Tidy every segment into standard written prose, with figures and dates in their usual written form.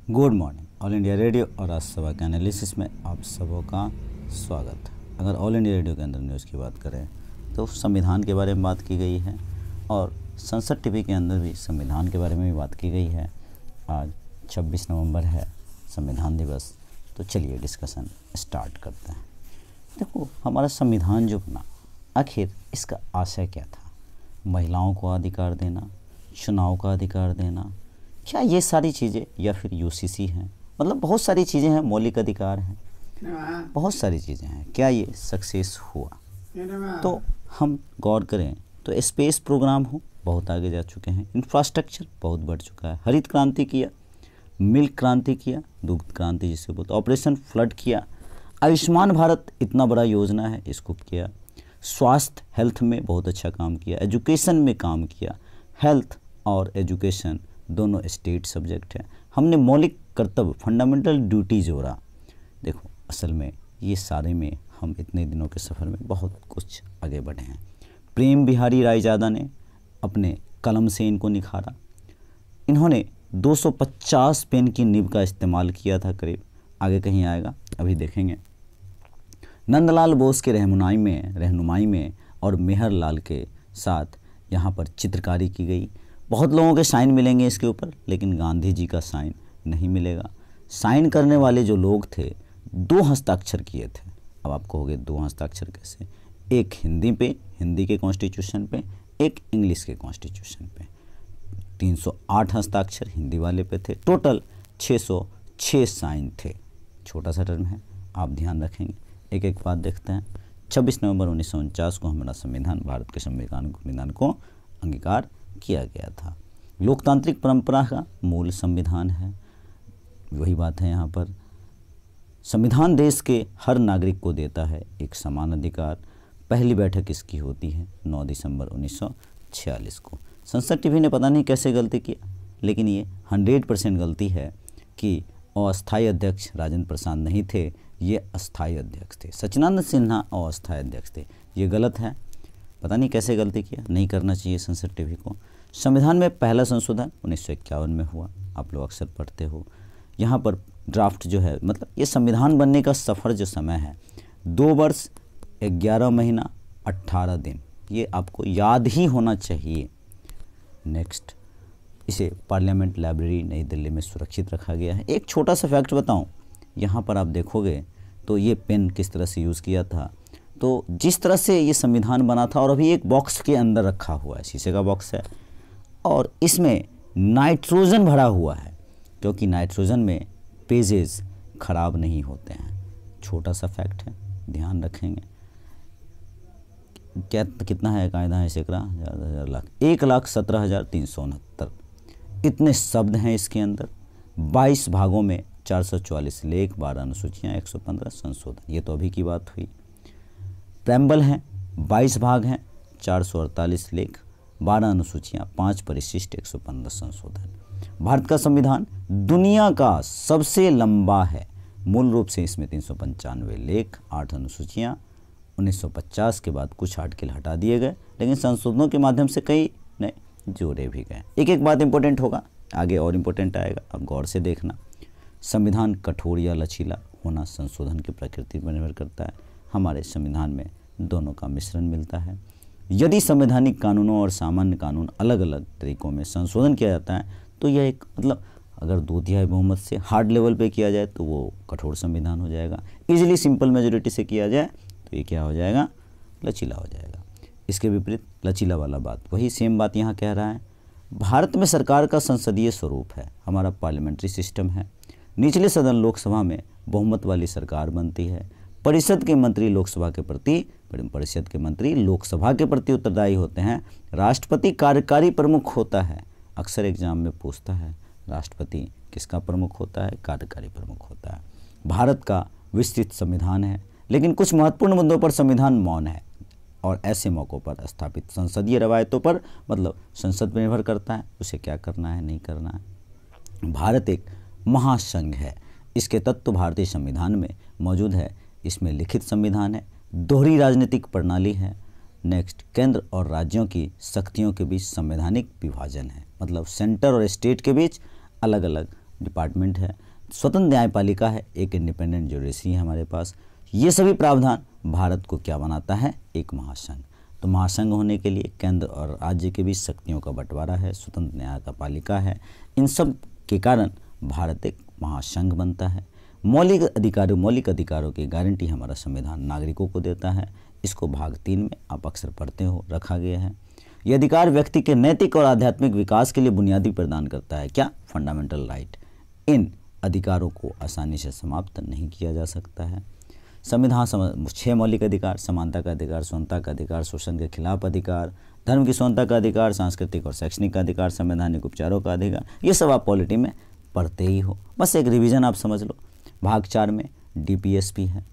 Good morning. All India radio और आज सभा के एनालिसिस में आप सबों का स्वागत है। अगर ऑल इंडिया रेडियो के अंदर न्यूज़ की बात करें तो संविधान के बारे में बात की गई है और संसद टीवी के अंदर भी संविधान के बारे में भी बात की गई है। आज 26 नवंबर है, संविधान दिवस। तो चलिए डिस्कशन स्टार्ट करते हैं। देखो, हमारा संविधान जो बना, आखिर इसका आशय क्या था? महिलाओं को अधिकार देना, चुनाव का अधिकार देना, क्या ये सारी चीज़ें, या फिर यूसीसी हैं? मतलब बहुत सारी चीज़ें हैं, मौलिक अधिकार हैं, बहुत सारी चीज़ें हैं। क्या ये सक्सेस हुआ? तो हम गौर करें तो स्पेस प्रोग्राम हो, बहुत आगे जा चुके हैं। इंफ्रास्ट्रक्चर बहुत बढ़ चुका है। हरित क्रांति किया, मिल्क क्रांति किया, दुग्ध क्रांति जिसे बोलते, ऑपरेशन फ्लड किया, आयुष्मान भारत इतना बड़ा योजना है, इसको किया। स्वास्थ्य हेल्थ में बहुत अच्छा काम किया, एजुकेशन में काम किया। हेल्थ और एजुकेशन दोनों स्टेट सब्जेक्ट है। हमने मौलिक कर्तव्य, फंडामेंटल ड्यूटी जोड़ा। देखो, असल में ये सारे में हम इतने दिनों के सफ़र में बहुत कुछ आगे बढ़े हैं। प्रेम बिहारी रायजादा ने अपने कलम से इनको निखारा। इन्होंने 250 पेन की निब का इस्तेमाल किया था करीब, आगे कहीं आएगा, अभी देखेंगे। नंदलाल बोस के रहनुमाई में और मेहर लाल के साथ यहाँ पर चित्रकारी की गई। बहुत लोगों के साइन मिलेंगे इसके ऊपर, लेकिन गांधी जी का साइन नहीं मिलेगा। साइन करने वाले जो लोग थे, 2 हस्ताक्षर किए थे। अब आप कहोगे 2 हस्ताक्षर कैसे? एक हिंदी पे, हिंदी के कॉन्स्टिट्यूशन पे, एक इंग्लिश के कॉन्स्टिट्यूशन पे। 308 हस्ताक्षर हिंदी वाले पे थे। टोटल 606 साइन थे। छोटा सा टर्म है, आप ध्यान रखेंगे। एक एक बात देखते हैं। 26 नवंबर 1949 को हमारा संविधान, भारत के संविधान को अंगीकार किया गया था। लोकतांत्रिक परंपरा का मूल संविधान है। वही बात है यहाँ पर। संविधान देश के हर नागरिक को देता है एक समान अधिकार। पहली बैठक इसकी होती है 9 दिसंबर 1946 को। संसद टीवी ने पता नहीं कैसे गलती किया, लेकिन ये 100% गलती है कि अस्थायी अध्यक्ष राजेंद्र प्रसाद नहीं थे, ये अस्थायी अध्यक्ष थे। सच्चिदानंद सिन्हा अस्थायी अध्यक्ष थे। ये गलत है, पता नहीं कैसे गलती किया, नहीं करना चाहिए संसद टीवी को। संविधान में पहला संशोधन 1951 में हुआ, आप लोग अक्सर पढ़ते हो। यहाँ पर ड्राफ्ट जो है, मतलब ये संविधान बनने का सफ़र जो समय है, 2 वर्ष 11 महीना 18 दिन, ये आपको याद ही होना चाहिए। नेक्स्ट, इसे पार्लियामेंट लाइब्रेरी नई दिल्ली में सुरक्षित रखा गया है। एक छोटा सा फैक्ट बताऊं, यहाँ पर आप देखोगे तो ये पेन किस तरह से यूज़ किया था। तो जिस तरह से ये संविधान बना था, और अभी एक बॉक्स के अंदर रखा हुआ है, शीशे का बॉक्स है, और इसमें नाइट्रोजन भरा हुआ है, क्योंकि नाइट्रोजन में पेजेस खराब नहीं होते हैं। छोटा सा फैक्ट है, ध्यान रखेंगे। क्या कितना है कायदा है सैकड़ा, 1,17,369 इतने शब्द हैं इसके अंदर। 22 भागों में 444 लेख, 12 अनुसूचियाँ, 115 संशोधन। ये तो अभी की बात हुई। प्रेम्बल हैं, 22 भाग हैं, 448 लेख, 12 अनुसूचियाँ, 5 परिशिष्ट, 115 संशोधन। भारत का संविधान दुनिया का सबसे लंबा है। मूल रूप से इसमें 395 लेख, 8 अनुसूचियाँ। 1950 के बाद कुछ आर्टिकल हटा दिए गए, लेकिन संशोधनों के माध्यम से कई नए जोड़े भी गए। एक एक बात इंपॉर्टेंट होगा, आगे और इम्पोर्टेंट आएगा, अब गौर से देखना। संविधान कठोर या लचीला होना संशोधन की प्रकृति पर निर्भर करता है। हमारे संविधान में दोनों का मिश्रण मिलता है। यदि संवैधानिक कानूनों और सामान्य कानून अलग अलग तरीक़ों में संशोधन किया जाता है, तो यह एक, मतलब अगर 2/3 बहुमत से हार्ड लेवल पे किया जाए तो वो कठोर संविधान हो जाएगा। इजीली सिंपल मेजोरिटी से किया जाए तो ये क्या हो जाएगा? लचीला हो जाएगा। इसके विपरीत लचीला वाला बात, वही सेम बात यहाँ कह रहा है। भारत में सरकार का संसदीय स्वरूप है, हमारा पार्लियामेंट्री सिस्टम है। निचले सदन लोकसभा में बहुमत वाली सरकार बनती है। परिषद के मंत्री लोकसभा के प्रति उत्तरदायी होते हैं। राष्ट्रपति कार्यकारी प्रमुख होता है। अक्सर एग्जाम में पूछता है, राष्ट्रपति किसका प्रमुख होता है? कार्यकारी प्रमुख होता है। भारत का विस्तृत संविधान है, लेकिन कुछ महत्वपूर्ण मुद्दों पर संविधान मौन है, और ऐसे मौक़ों पर स्थापित संसदीय रवायतों पर, मतलब संसद पर निर्भर करता है उसे क्या करना है, नहीं करना है। भारत एक महासंघ है, इसके तत्व भारतीय संविधान में मौजूद है। इसमें लिखित संविधान है, दोहरी राजनीतिक प्रणाली है। नेक्स्ट, केंद्र और राज्यों की शक्तियों के बीच संवैधानिक विभाजन है, मतलब सेंटर और स्टेट के बीच अलग अलग डिपार्टमेंट है, स्वतंत्र न्यायपालिका है, एक इंडिपेंडेंट ज्यूडिशरी है हमारे पास। ये सभी प्रावधान भारत को क्या बनाता है, एक महासंघ। तो महासंघ होने के लिए केंद्र और राज्य के बीच शक्तियों का बंटवारा है, स्वतंत्र न्यायपालिका है, इन सब के कारण भारत एक महासंघ बनता है। मौलिक अधिकारों की गारंटी हमारा संविधान नागरिकों को देता है। इसको भाग 3 में आप अक्सर पढ़ते हो रखा गया है। यह अधिकार व्यक्ति के नैतिक और आध्यात्मिक विकास के लिए बुनियादी प्रदान करता है, क्या, फंडामेंटल राइट। इन अधिकारों को आसानी से समाप्त नहीं किया जा सकता है। संविधान 6 मौलिक अधिकार, समानता का अधिकार, स्वतंत्रता का अधिकार, शोषण के खिलाफ अधिकार, धर्म की स्वतंत्रता का अधिकार, सांस्कृतिक और शैक्षणिक का अधिकार, संवैधानिक उपचारों का अधिकार, ये सब आप पॉलिटी में पढ़ते ही हो। बस एक रिवीजन आप समझ लो। भाग 4 में डीपीएसपी है।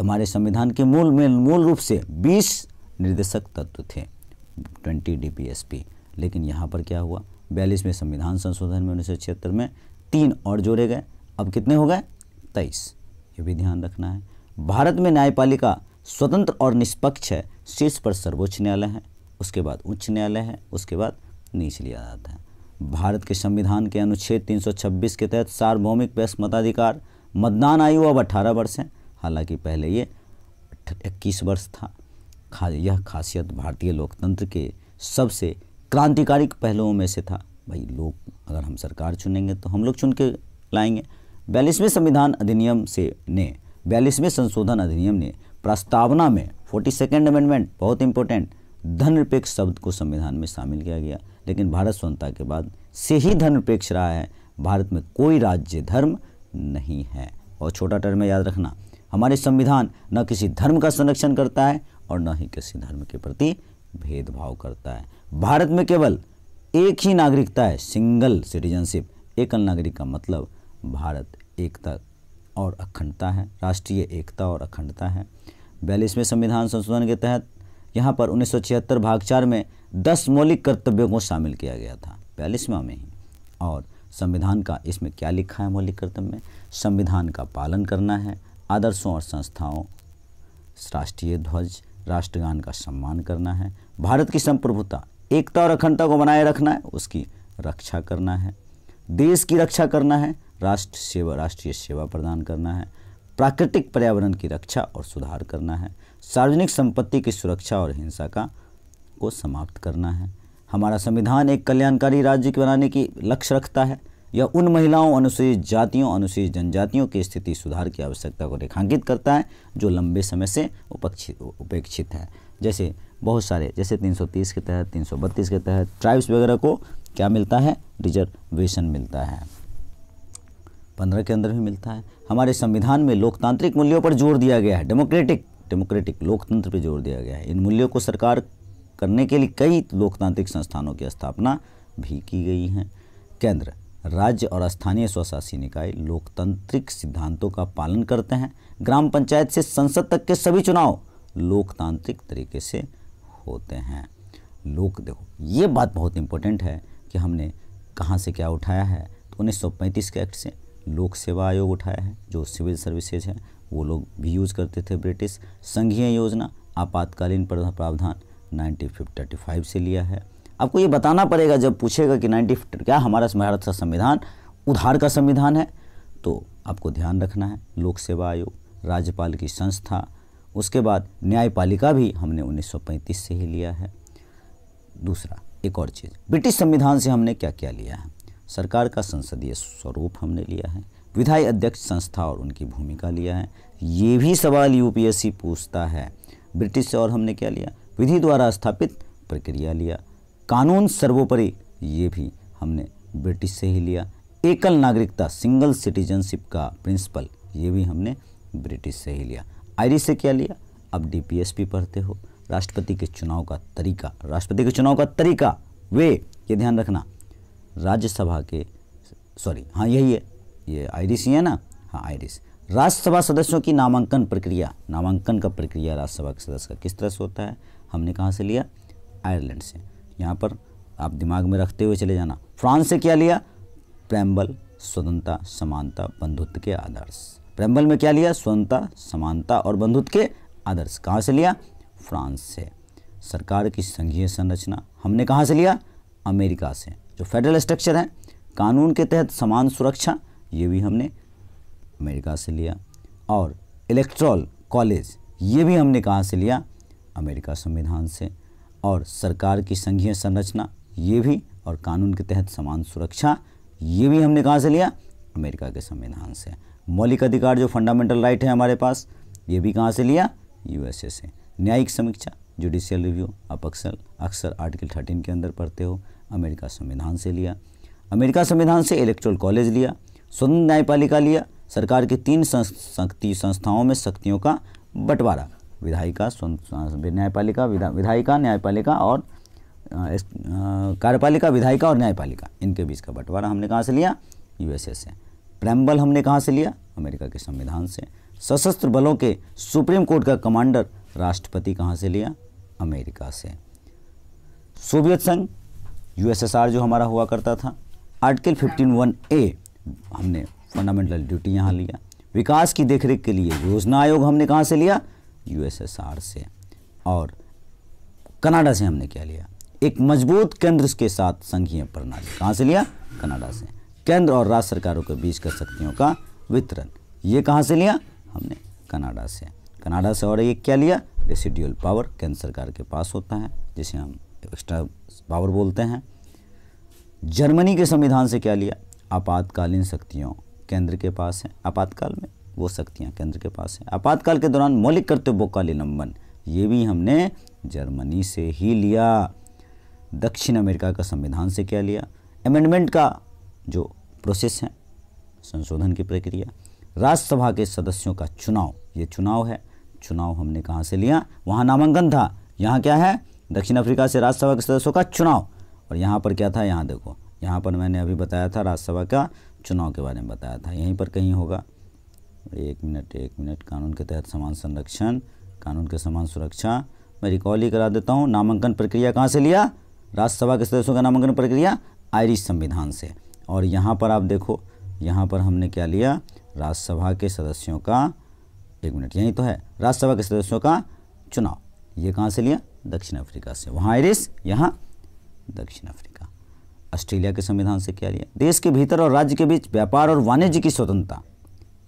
हमारे संविधान के मूल रूप से 20 निर्देशक तत्व थे, 20 डीपीएसपी। लेकिन यहाँ पर क्या हुआ, 42वें संविधान संशोधन में 1976 में 3 और जोड़े गए। अब कितने हो गए, 23। ये भी ध्यान रखना है। भारत में न्यायपालिका स्वतंत्र और निष्पक्ष है। शीर्ष पर सर्वोच्च न्यायालय है, उसके बाद उच्च न्यायालय है, उसके बाद निचली अदालत है। भारत के संविधान के अनुच्छेद 326 के तहत सार्वभौमिक मताधिकार, मतदान आयु अब 18 वर्ष है, हालांकि पहले ये 21 वर्ष था। यह खासियत भारतीय लोकतंत्र के सबसे क्रांतिकारी पहलुओं में से था। भाई लोग, अगर हम सरकार चुनेंगे तो हम लोग चुन के लाएंगे। 42वें संशोधन अधिनियम ने प्रस्तावना में 42nd अमेंडमेंट, बहुत इंपॉर्टेंट, धर्मनिरपेक्ष शब्द को संविधान में शामिल किया गया। लेकिन भारत स्वतंत्रता के बाद से ही धर्मनिरपेक्ष रहा है। भारत में कोई राज्य धर्म नहीं है। और छोटा टर्म याद रखना, हमारे संविधान न किसी धर्म का संरक्षण करता है और न ही किसी धर्म के प्रति भेदभाव करता है। भारत में केवल एक ही नागरिकता है, सिंगल सिटीजनशिप। एकल नागरिक का मतलब भारत एकता और अखंडता है, राष्ट्रीय एकता और अखंडता है। 42वें संविधान संशोधन के तहत यहाँ पर 1976 भाग 4 में 10 मौलिक कर्तव्यों को शामिल किया गया था, 42वां में ही। और संविधान का इसमें क्या लिखा है मौलिक कर्तव्य में, संविधान का पालन करना है, आदर्शों और संस्थाओं, राष्ट्रीय ध्वज, राष्ट्रगान का सम्मान करना है, भारत की संप्रभुता, एकता और अखंडता को बनाए रखना है, उसकी रक्षा करना है, देश की रक्षा करना है, राष्ट्रीय सेवा प्रदान करना है, प्राकृतिक पर्यावरण की रक्षा और सुधार करना है, सार्वजनिक संपत्ति की सुरक्षा और हिंसा को समाप्त करना है। हमारा संविधान एक कल्याणकारी राज्य बनाने की लक्ष्य रखता है। यह उन महिलाओं, अनुसूचित जातियों, अनुसूचित जनजातियों की स्थिति सुधार की आवश्यकता को रेखांकित करता है जो लंबे समय से उपेक्षित है। जैसे बहुत सारे, जैसे 330 के तहत, 332 के तहत ट्राइब्स वगैरह को क्या मिलता है, रिजर्वेशन मिलता है। 15 के अंदर भी मिलता है। हमारे संविधान में लोकतांत्रिक मूल्यों पर जोर दिया गया है, डेमोक्रेटिक लोकतंत्र पर जोर दिया गया है। इन मूल्यों को साकार करने के लिए कई लोकतांत्रिक संस्थानों की स्थापना भी की गई है। केंद्र, राज्य और स्थानीय स्वशासी निकाय लोकतांत्रिक सिद्धांतों का पालन करते हैं। ग्राम पंचायत से संसद तक के सभी चुनाव लोकतांत्रिक तरीके से होते हैं। देखो, ये बात बहुत इंपॉर्टेंट है कि हमने कहाँ से क्या उठाया है। तो 1935 के एक्ट से लोक सेवा आयोग उठाया है, जो सिविल सर्विसेज है, वो लोग भी यूज करते थे ब्रिटिश। संघीय योजना, आपातकालीन प्रावधान 1935 से लिया है। आपको ये बताना पड़ेगा जब पूछेगा कि क्या हमारा भारत का संविधान उधार का संविधान है, तो आपको ध्यान रखना है लोक सेवा आयोग, राज्यपाल की संस्था, उसके बाद न्यायपालिका भी हमने 1935 से ही लिया है। दूसरा, एक और चीज़, ब्रिटिश संविधान से हमने क्या क्या लिया है। सरकार का संसदीय स्वरूप हमने लिया है, विधायी अध्यक्ष संस्था और उनकी भूमिका लिया है। ये भी सवाल यूपीएससी पूछता है। ब्रिटिश से और हमने क्या लिया, विधि द्वारा स्थापित प्रक्रिया लिया, कानून सर्वोपरि, ये भी हमने ब्रिटिश से ही लिया। एकल नागरिकता, सिंगल सिटीजनशिप का प्रिंसिपल, ये भी हमने ब्रिटिश से ही लिया। आयरिश से क्या लिया, अब डीपीएसपी पढ़ते हो। राष्ट्रपति के चुनाव का तरीका, वे, ये ध्यान रखना, राज्यसभा के, यही है, ये आयरिश ही है ना, हाँ आयरिश। राज्यसभा सदस्यों की नामांकन का प्रक्रिया राज्यसभा के सदस्य का किस तरह से होता है, हमने कहाँ से लिया, आयरलैंड से। यहाँ पर आप दिमाग में रखते हुए चले जाना। फ्रांस से क्या लिया, प्रेम्बल, स्वतंत्रता, समानता, बंधुत्व के आदर्श। प्रेम्बल में क्या लिया, स्वतंत्रता, समानता और बंधुत्व के आदर्श। कहाँ से लिया, फ्रांस से। सरकार की संघीय संरचना हमने कहाँ से लिया, अमेरिका से, जो फेडरल स्ट्रक्चर है। कानून के तहत समान सुरक्षा, ये भी हमने अमेरिका से लिया। और इलेक्टोरल कॉलेज, ये भी हमने कहाँ से लिया? अमेरिका संविधान से। और सरकार की संघीय संरचना, ये भी, और कानून के तहत समान सुरक्षा, ये भी हमने कहाँ से लिया? अमेरिका के संविधान से। मौलिक अधिकार जो फंडामेंटल राइट है हमारे पास, ये भी कहाँ से लिया? यूएसए से। न्यायिक समीक्षा, जुडिशियल रिव्यू, आप अक्सर आर्टिकल 13 के अंदर पढ़ते हो, अमेरिका संविधान से लिया। अमेरिका संविधान से इलेक्टोरल कॉलेज लिया, स्वतंत्र न्यायपालिका लिया, सरकार की 3 संस्थाओं में शक्तियों का बंटवारा, विधायिका, न्यायपालिका, विधायिका, न्यायपालिका और कार्यपालिका, विधायिका और न्यायपालिका, इनके बीच का बंटवारा हमने कहाँ से लिया? यूएसए से। प्रेम्बल हमने कहाँ से लिया? अमेरिका के संविधान से। सशस्त्र बलों के सुप्रीम कोर्ट का कमांडर राष्ट्रपति कहाँ से लिया? अमेरिका से। सोवियत संघ, यूएसएसआर जो हमारा हुआ करता था, आर्टिकल 15(1)(a) हमने फंडामेंटल ड्यूटी यहाँ लिया। विकास की देखरेख के लिए योजना आयोग हमने कहाँ से लिया? यूएसएसआर से। और कनाडा से हमने क्या लिया? एक मजबूत केंद्र के साथ संघीय प्रणाली, कहाँ से लिया? कनाडा से। केंद्र और राज्य सरकारों के बीच का शक्तियों का वितरण, ये कहाँ से लिया? हमने कनाडा से। कनाडा से। और ये क्या लिया? रेसिडुअल पावर, केंद्र सरकार के पास होता है, जिसे हम एक्स्ट्रा पावर बोलते हैं। जर्मनी के संविधान से क्या लिया? आपातकालीन शक्तियों केंद्र के पास है, आपातकाल में वो शक्तियाँ केंद्र के पास हैं। आपातकाल के दौरान मौलिक कर्तव्यों का निलंबन, ये भी हमने जर्मनी से ही लिया। दक्षिण अमेरिका का संविधान से क्या लिया? अमेंडमेंट का जो प्रोसेस है, संशोधन की प्रक्रिया। राज्यसभा के सदस्यों का चुनाव, ये चुनाव है, चुनाव हमने कहाँ से लिया? वहाँ नामांकन था, यहाँ क्या है? दक्षिण अफ्रीका से राज्यसभा के सदस्यों का चुनाव। और यहाँ पर क्या था? यहाँ देखो, यहाँ पर मैंने अभी बताया था राज्यसभा का चुनाव के बारे में बताया था, यहीं पर कहीं होगा। एक मिनट, कानून के तहत समान संरक्षण, कानून के समान सुरक्षा, मैं रिकॉल ही करा देता हूँ। नामांकन प्रक्रिया कहाँ से लिया? राज्यसभा के सदस्यों का नामांकन प्रक्रिया आयरिश संविधान से। और यहाँ पर आप देखो, यहाँ पर हमने क्या लिया? राज्यसभा के सदस्यों का, एक मिनट, यही तो है, राज्यसभा के सदस्यों का चुनाव, ये कहाँ से लिया? दक्षिण अफ्रीका से। वहाँ आयरिश, यहाँ दक्षिण अफ्रीका। ऑस्ट्रेलिया के संविधान से क्या लिया? देश के भीतर और राज्य के बीच व्यापार और वाणिज्य की स्वतंत्रता,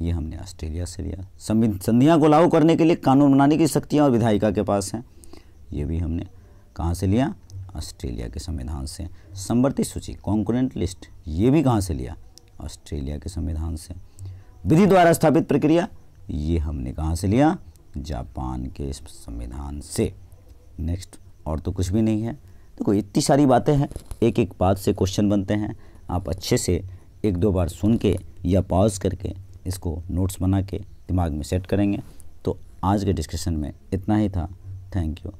ये हमने ऑस्ट्रेलिया से लिया। संधियाँ को लागू करने के लिए कानून बनाने की शक्तियाँ और विधायिका के पास हैं, ये भी हमने कहाँ से लिया? ऑस्ट्रेलिया के संविधान से। समवर्ती सूची, कॉन्करेंट लिस्ट, ये भी कहाँ से लिया? ऑस्ट्रेलिया के संविधान से। विधि द्वारा स्थापित प्रक्रिया, ये हमने कहाँ से लिया? जापान के संविधान से। नेक्स्ट, और तो कुछ भी नहीं है। देखो इतनी सारी बातें हैं, एक एक बात से क्वेश्चन बनते हैं। आप अच्छे से 1-2 बार सुन के या पॉज करके इसको नोट्स बना के दिमाग में सेट करेंगे। तो आज के डिस्कशन में इतना ही था। Thank you.